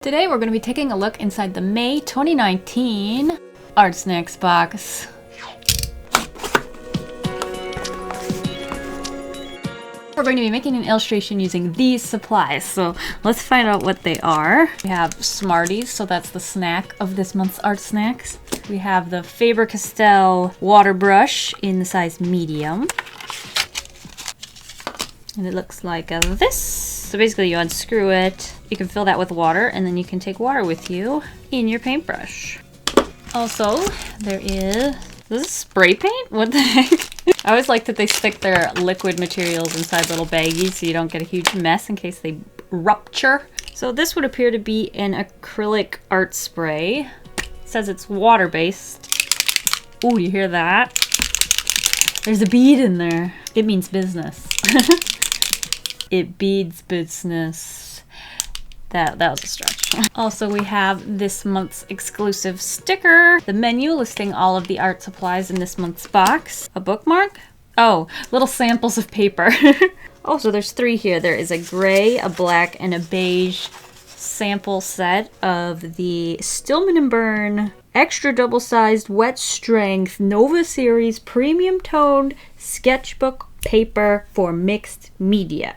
Today we're going to be taking a look inside the May 2019 ArtSnacks box. We're going to be making an illustration using these supplies, so let's find out what they are. We have Smarties, so that's the snack of this month's ArtSnacks. We have the Faber-Castell water brush in the size medium. And it looks like this. So basically you unscrew it, you can fill that with water, and then you can take water with you in your paintbrush. Also, there is this spray paint? What the heck? I always like that they stick their liquid materials inside little baggies so you don't get a huge mess in case they rupture. So this would appear to be an acrylic art spray. It says it's water-based. Ooh, you hear that? There's a bead in there. It means business. It beads business. That was a stretch. Also, we have this month's exclusive sticker, the menu listing all of the art supplies in this month's box, a bookmark. Oh, little samples of paper. Oh, so there's 3 here. There is a gray, a black, and a beige sample set of the Stillman & Burn extra double-sized wet strength Nova Series premium toned sketchbook paper for mixed media.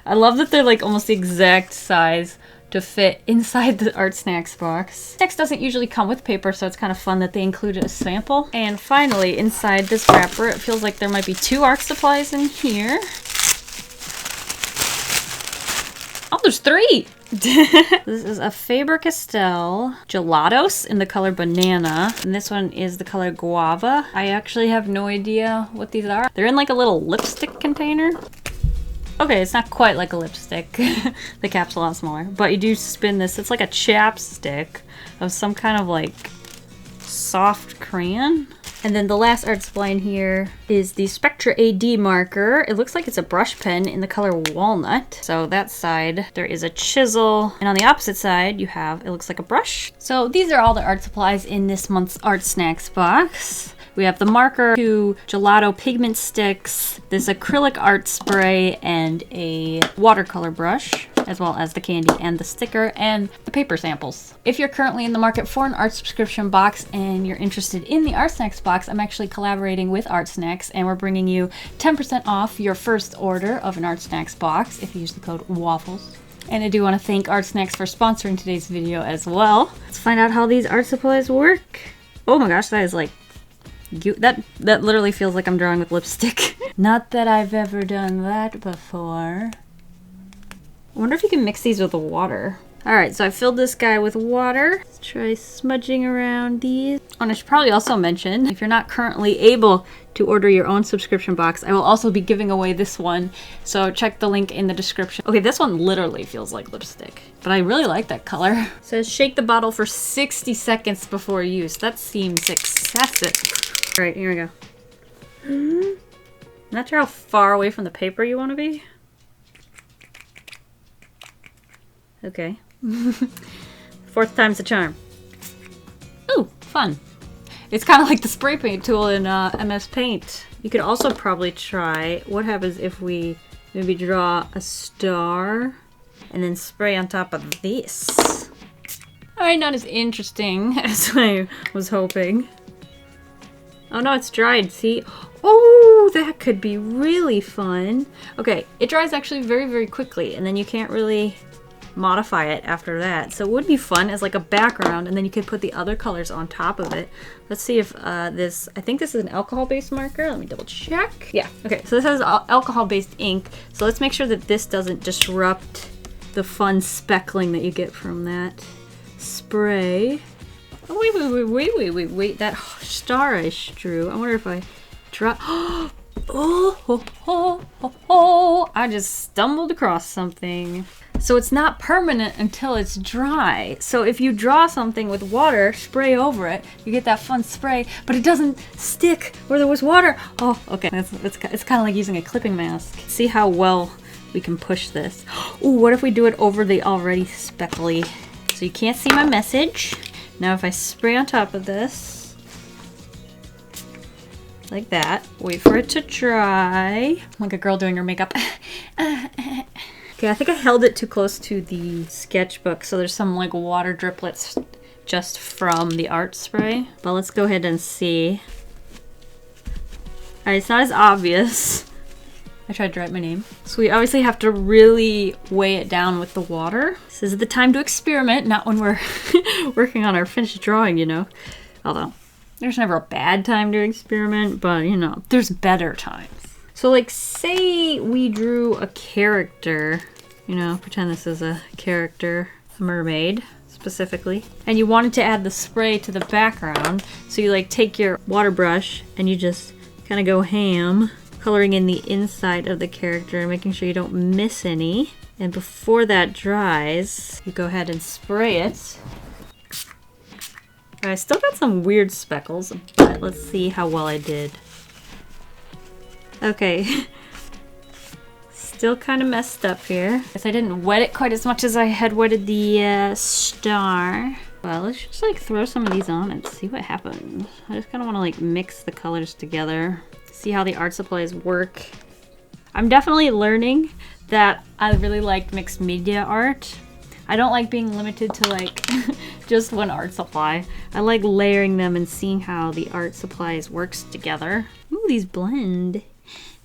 I love that they're like almost the exact size to fit inside the ArtSnacks box. Text doesn't usually come with paper, so it's kind of fun that they included a sample. And finally, inside this wrapper, it feels like there might be 2 art supplies in here. Oh, there's 3! This is a Faber-Castell Gelatos in the color banana, and this one is the color guava. I actually have no idea what these are. They're in like a little lipstick container. Okay, it's not quite like a lipstick. The cap's a lot smaller, but you do spin this. It's like a chapstick of some kind of like soft crayon. And then the last art supply in here is the Spectra AD marker. It looks like it's a brush pen in the color walnut. So that side, there is a chisel. And on the opposite side, you have, it looks like a brush. So these are all the art supplies in this month's ArtSnacks box. We have the marker, 2 gelato pigment sticks, this acrylic art spray, and a watercolor brush, as well as the candy and the sticker and the paper samples. If you're currently in the market for an art subscription box and you're interested in the ArtSnacks box, I'm actually collaborating with ArtSnacks, and we're bringing you 10% off your first order of an ArtSnacks box if you use the code WAFFLES. And I do want to thank ArtSnacks for sponsoring today's video as well. Let's find out how these art supplies work. Oh my gosh, that is like that literally feels like I'm drawing with lipstick. Not that I've ever done that before. I wonder if you can mix these with the water. Alright, so I filled this guy with water. Let's try smudging around these. And I should probably also mention, if you're not currently able to order your own subscription box, I will also be giving away this one. So check the link in the description. Okay, this one literally feels like lipstick, but I really like that color. It says shake the bottle for 60 seconds before use. That seems excessive. Alright, here we go. Not sure how far away from the paper you want to be. Okay. 4th time's the charm. Ooh, fun. It's kind of like the spray paint tool in MS Paint. You could also probably try, what happens if we maybe draw a star and then spray on top of this? Alright, not as interesting as I was hoping. Oh no, it's dried, see? Oh, that could be really fun. Okay, it dries actually very, very quickly, and then you can't really modify it after that. So it would be fun as like a background, and then you could put the other colors on top of it. Let's see if I think this is an alcohol-based marker. Let me double check. Yeah, okay, so this has alcohol-based ink. So let's make sure that this doesn't disrupt the fun speckling that you get from that spray. Oh, wait, that star I drew. I wonder if I draw. Oh, I just stumbled across something. So it's not permanent until it's dry. So if you draw something with water, spray over it, you get that fun spray, but it doesn't stick where there was water. Oh, okay. It's kind of like using a clipping mask. See how well we can push this. Ooh, what if we do it over the already speckly? So you can't see my message. Now if I spray on top of this, like that, wait for it to dry. Like a girl doing her makeup. Okay, I think I held it too close to the sketchbook, so there's some like water driplets just from the art spray. But let's go ahead and see. Alright, it's not as obvious. I tried to write my name. So we obviously have to really weigh it down with the water. This is the time to experiment, not when we're working on our finished drawing, you know. Although, there's never a bad time to experiment, but you know, there's better times. So like, say we drew a character, you know, pretend this is a character, a mermaid specifically, and you wanted to add the spray to the background. So you like take your water brush and you just kind of go ham, coloring in the inside of the character and making sure you don't miss any. And before that dries, you go ahead and spray it. I still got some weird speckles, but let's see how well I did. Okay. Still kind of messed up here. Guess I didn't wet it quite as much as I had wetted the star. Well, let's just like throw some of these on and see what happens. I just kind of want to like mix the colors together. See how the art supplies work. I'm definitely learning that I really like mixed media art. I don't like being limited to like just one art supply. I like layering them and seeing how the art supplies works together. Ooh, these blend.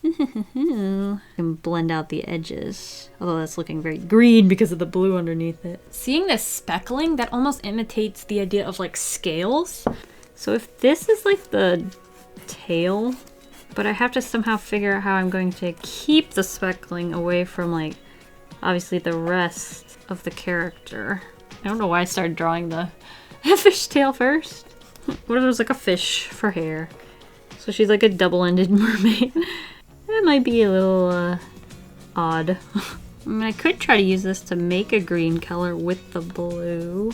I can blend out the edges, although that's looking very green because of the blue underneath it. Seeing this speckling, that almost imitates the idea of like scales. So if this is like the tail, but I have to somehow figure out how I'm going to keep the speckling away from like obviously the rest of the character. I don't know why I started drawing the fish tail first. What if it was like a fish for hair? So she's like a double-ended mermaid. That might be a little odd. I mean, I could try to use this to make a green color with the blue,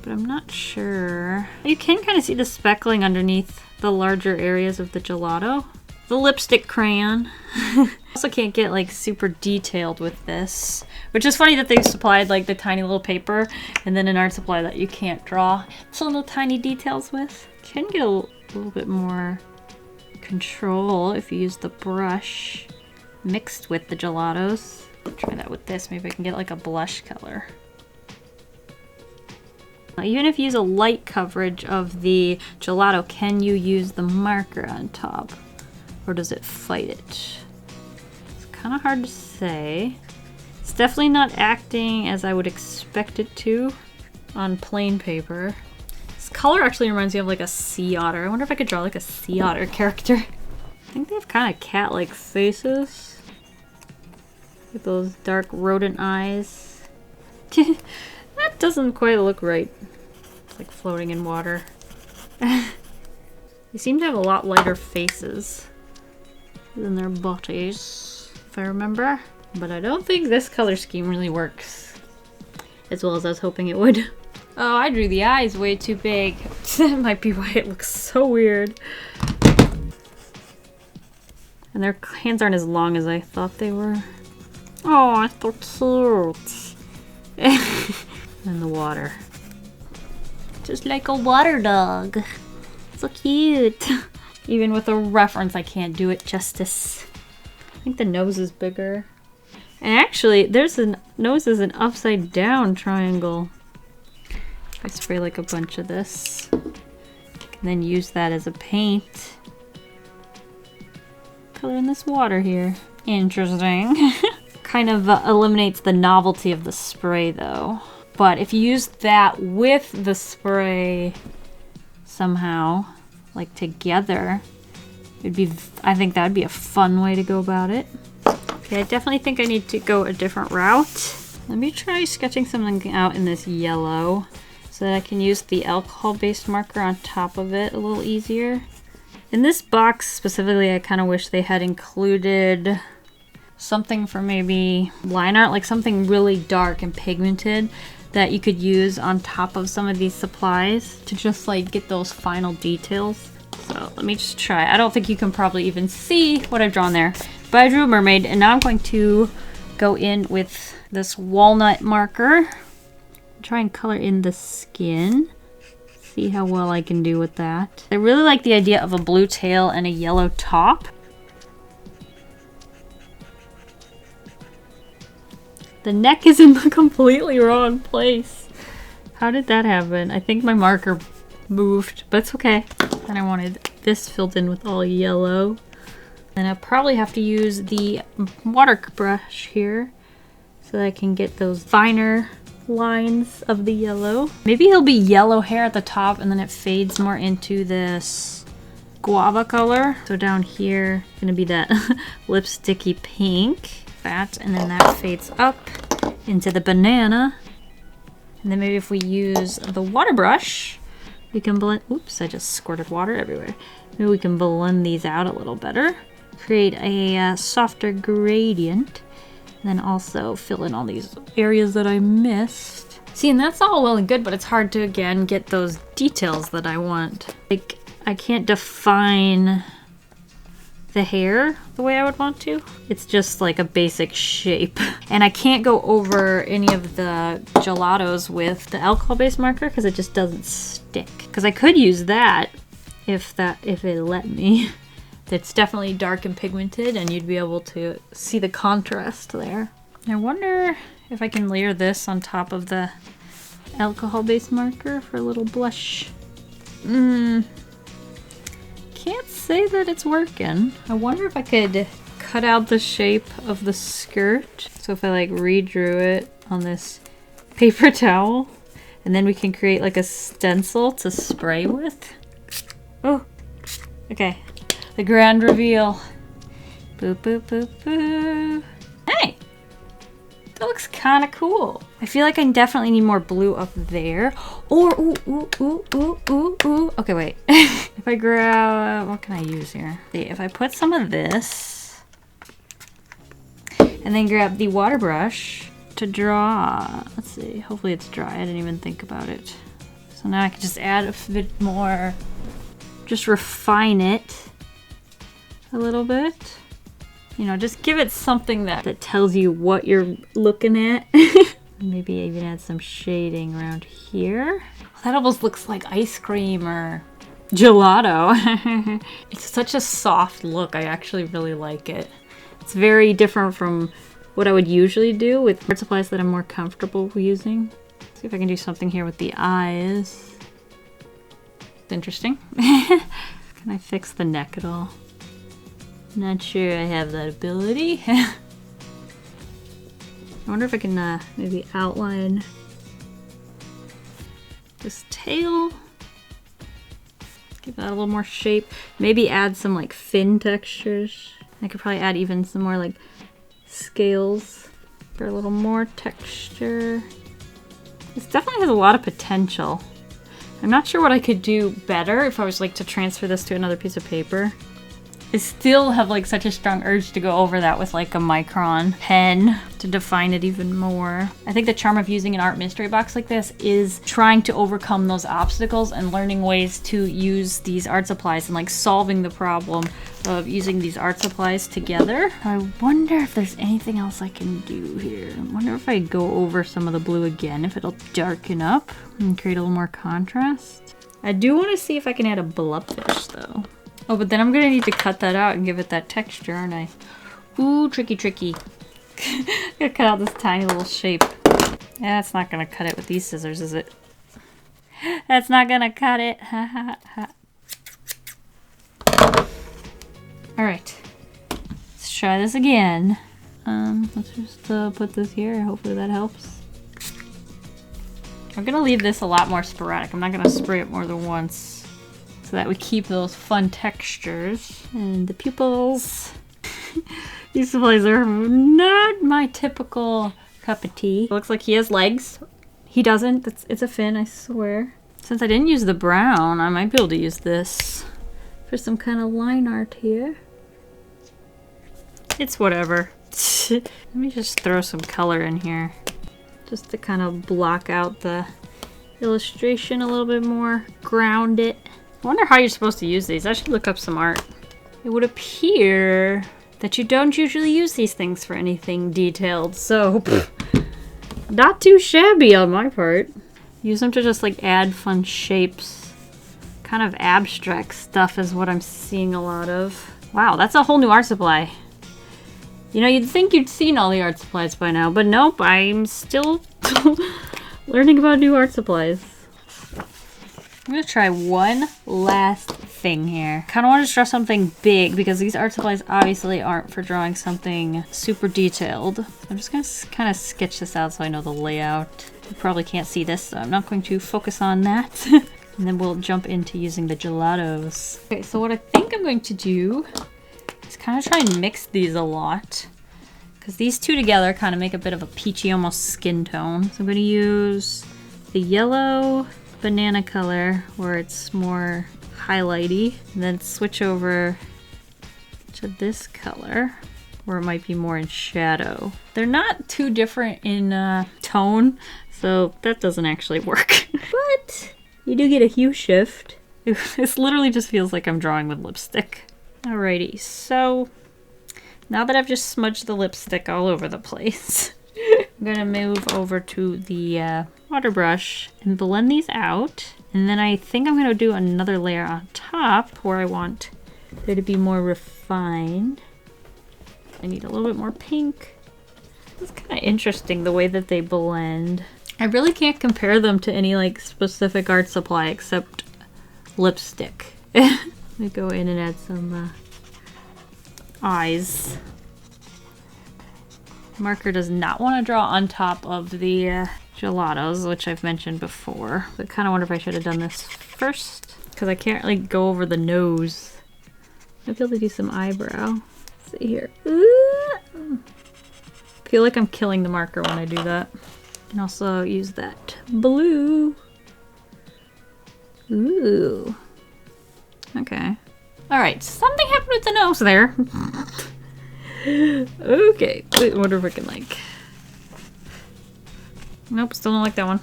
but I'm not sure. You can kind of see the speckling underneath the larger areas of the gelato. The lipstick crayon. Also can't get like super detailed with this, which is funny that they supplied like the tiny little paper and then an art supply that you can't draw some little tiny details with. Can get a little bit more control if you use the brush mixed with the gelatos. I'll try that with this. Maybe I can get like a blush color. Even if you use a light coverage of the gelato, can you use the marker on top? Or does it fight it? It's kind of hard to say. It's definitely not acting as I would expect it to on plain paper. This color actually reminds me of like a sea otter. I wonder if I could draw like a sea otter character. I think they have kind of cat-like faces. With those dark rodent eyes. That doesn't quite look right. It's like floating in water. They seem to have a lot lighter faces than their bodies, if I remember. But I don't think this color scheme really works as well as I was hoping it would. Oh, I drew the eyes way too big. That might be why it looks so weird. And their hands aren't as long as I thought they were. Oh, it's so cute. And the water. Just like a water dog. So cute. Even with a reference, I can't do it justice. I think the nose is bigger. And actually, there's a nose is an upside down triangle. I spray like a bunch of this. And then use that as a paint. Color in this water here. Interesting. Kind of eliminates the novelty of the spray though. But if you use that with the spray somehow, like together, it'd be, I think that'd be a fun way to go about it. Okay, I definitely think I need to go a different route. Let me try sketching something out in this yellow so that I can use the alcohol-based marker on top of it a little easier. In this box specifically, I kind of wish they had included something for maybe line art, like something really dark and pigmented that you could use on top of some of these supplies to just like get those final details. So let me just try. I don't think you can probably even see what I've drawn there, but I drew a mermaid, and now I'm going to go in with this walnut marker, try and color in the skin. See how well I can do with that. I really like the idea of a blue tail and a yellow top. The neck is in the completely wrong place. How did that happen? I think my marker moved, but it's okay. And I wanted this filled in with all yellow. And I'll probably have to use the water brush here so that I can get those finer lines of the yellow. Maybe it'll be yellow hair at the top and then it fades more into this guava color. So down here, gonna be that lipsticky pink. That, and then that fades up into the banana. And then maybe if we use the water brush, we can blend, oops, I just squirted water everywhere. Maybe we can blend these out a little better. Create a softer gradient. And then also fill in all these areas that I missed. See, and that's all well and good, but it's hard to, again, get those details that I want. Like, I can't define the hair the way I would want to. It's just like a basic shape. And I can't go over any of the gelatos with the alcohol-based marker because it just doesn't stick. Because I could use that if it let me. It's definitely dark and pigmented and you'd be able to see the contrast there. I wonder if I can layer this on top of the alcohol-based marker for a little blush. Can't say that it's working. I wonder if I could cut out the shape of the skirt. So if I like redrew it on this paper towel and then we can create like a stencil to spray with. Oh, okay. The grand reveal. Boop, boop, boop, boop. Hey, that looks kind of cool. I feel like I definitely need more blue up there. Or, ooh, ooh, ooh, ooh, ooh, ooh. Okay, wait. If I grab, what can I use here? See, if I put some of this and then grab the water brush to draw. Let's see, hopefully it's dry. I didn't even think about it. So now I can just add a bit more, just refine it a little bit. You know, just give it something that tells you what you're looking at. Maybe even add some shading around here. That almost looks like ice cream or gelato. It's such a soft look. I actually really like it. It's very different from what I would usually do with art supplies that I'm more comfortable using. See if I can do something here with the eyes. It's interesting. Can I fix the neck at all? Not sure I have that ability. I wonder if I can maybe outline this tail. Give that a little more shape. Maybe add some like fin textures. I could probably add even some more like scales for a little more texture. This definitely has a lot of potential. I'm not sure what I could do better if I was like to transfer this to another piece of paper. I still have like such a strong urge to go over that with like a micron pen to define it even more. I think the charm of using an art mystery box like this is trying to overcome those obstacles and learning ways to use these art supplies and like solving the problem of using these art supplies together. I wonder if there's anything else I can do here. I wonder if I go over some of the blue again, if it'll darken up and create a little more contrast. I do want to see if I can add a blobfish though. Oh, but then I'm gonna need to cut that out and give it that texture, aren't I? Ooh, tricky, tricky. Gotta cut out this tiny little shape. Yeah, it's not gonna cut it with these scissors, is it? That's not gonna cut it. Ha ha ha. Alright. Let's try this again. Let's just put this here. Hopefully that helps. I'm gonna leave this a lot more sporadic. I'm not gonna spray it more than once, so that we keep those fun textures. And the pupils. These supplies are not my typical cup of tea. It looks like he has legs. He doesn't. It's a fin, I swear. Since I didn't use the brown, I might be able to use this for some kind of line art here. It's whatever. Let me just throw some color in here, just to kind of block out the illustration a little bit more, ground it. I wonder how you're supposed to use these. I should look up some art. It would appear that you don't usually use these things for anything detailed, so not too shabby on my part. Use them to just like add fun shapes. Kind of abstract stuff is what I'm seeing a lot of. Wow, that's a whole new art supply. You know, you'd think you'd seen all the art supplies by now, but nope, I'm still learning about new art supplies. I'm gonna try one last thing here. Kind of want to draw something big because these art supplies obviously aren't for drawing something super detailed. I'm just gonna kind of sketch this out so I know the layout. You probably can't see this, so I'm not going to focus on that. And then we'll jump into using the gelatos. Okay, so what I think I'm going to do is kind of try and mix these a lot, because these two together kind of make a bit of a peachy, almost skin tone. So I'm going to use the yellow banana color where it's more highlighty, and then switch over to this color where it might be more in shadow. They're not too different in tone, so that doesn't actually work. But you do get a hue shift. This literally just feels like I'm drawing with lipstick. Alrighty, so now that I've just smudged the lipstick all over the place, I'm gonna move over to the water brush and blend these out. And then I think I'm gonna do another layer on top where I want there to be more refined. I need a little bit more pink. It's kind of interesting the way that they blend. I really can't compare them to any like specific art supply except lipstick. Let me go in and add some eyes. Marker does not want to draw on top of the gelatos, which I've mentioned before. But I kind of wonder if I should have done this first, because I can't really go over the nose. I'll be able to do some eyebrow. Let's see here. I feel like I'm killing the marker when I do that. And also use that blue. Ooh. Okay. Alright, something happened with the nose there. Okay, I wonder if I can like... Nope, still don't like that one.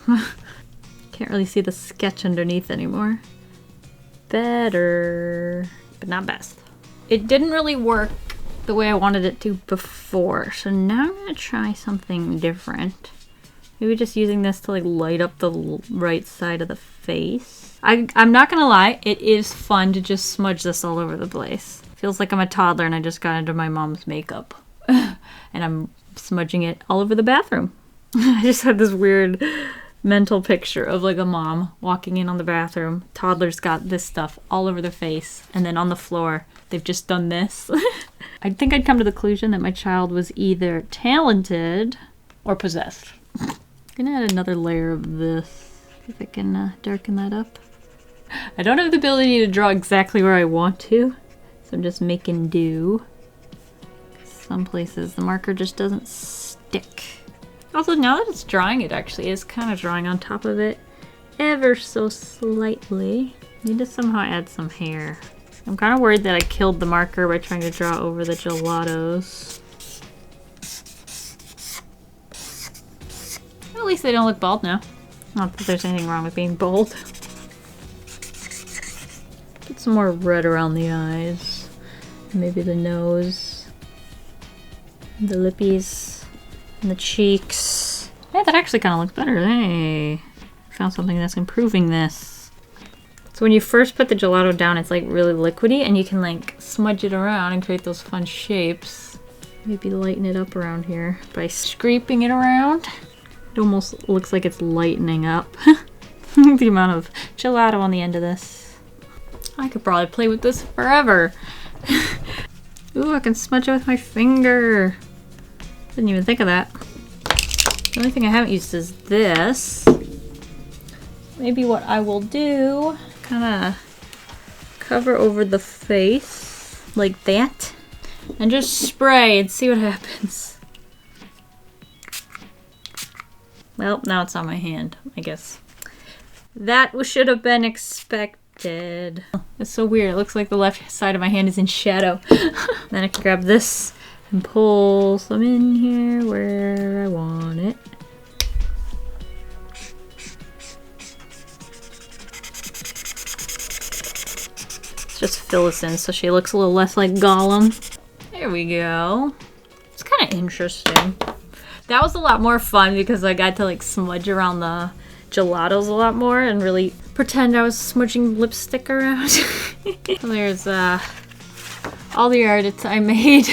Can't really see the sketch underneath anymore. Better, but not best. It didn't really work the way I wanted it to before, so now I'm gonna try something different. Maybe just using this to like light up the right side of the face. I'm not gonna lie, it is fun to just smudge this all over the place. Feels like I'm a toddler and I just got into my mom's makeup. And I'm smudging it all over the bathroom. I just had this weird mental picture of like a mom walking in on the bathroom. Toddlers got this stuff all over their face, and then on the floor, they've just done this. I think I'd come to the conclusion that my child was either talented or possessed. I'm gonna add another layer of this. See if I can darken that up. I don't have the ability to draw exactly where I want to, so I'm just making do. Some places the marker just doesn't stick. Also, now that it's drying, it actually is kind of drawing on top of it ever so slightly. Need to somehow add some hair. I'm kind of worried that I killed the marker by trying to draw over the gelatos. At least they don't look bald now. Not that there's anything wrong with being bald. Get some more red around the eyes. Maybe the nose. The lippies. And the cheeks. Yeah, that actually kind of looks better. Hey, found something that's improving this. So when you first put the gelato down, it's like really liquidy, and you can like smudge it around and create those fun shapes. Maybe lighten it up around here by scraping it around. It almost looks like it's lightening up. The amount of gelato on the end of this. I could probably play with this forever. Ooh, I can smudge it with my finger. Didn't even think of that. The only thing I haven't used is this. Maybe what I will do, kind of cover over the face like that, and just spray and see what happens. Well, now it's on my hand, I guess. That should have been expected. It's so weird. It looks like the left side of my hand is in shadow. Then I can grab this and pull some in here where I want it. Let's just fill this in so she looks a little less like Gollum. There we go. It's kind of interesting. That was a lot more fun because I got to like smudge around the gelatos a lot more and really pretend I was smudging lipstick around. There's all the art I made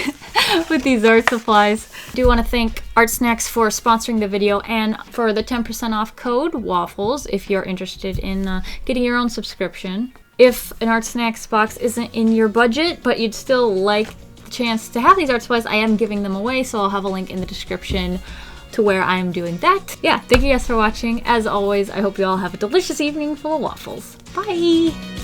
with these art supplies. I do want to thank ArtSnacks for sponsoring the video and for the 10% off code waffles if you're interested in getting your own subscription. If an ArtSnacks box isn't in your budget, but you'd still like the chance to have these art supplies, I am giving them away, so I'll have a link in the description to where I'm doing that. Yeah, thank you guys for watching. As always, I hope you all have a delicious evening full of waffles. Bye!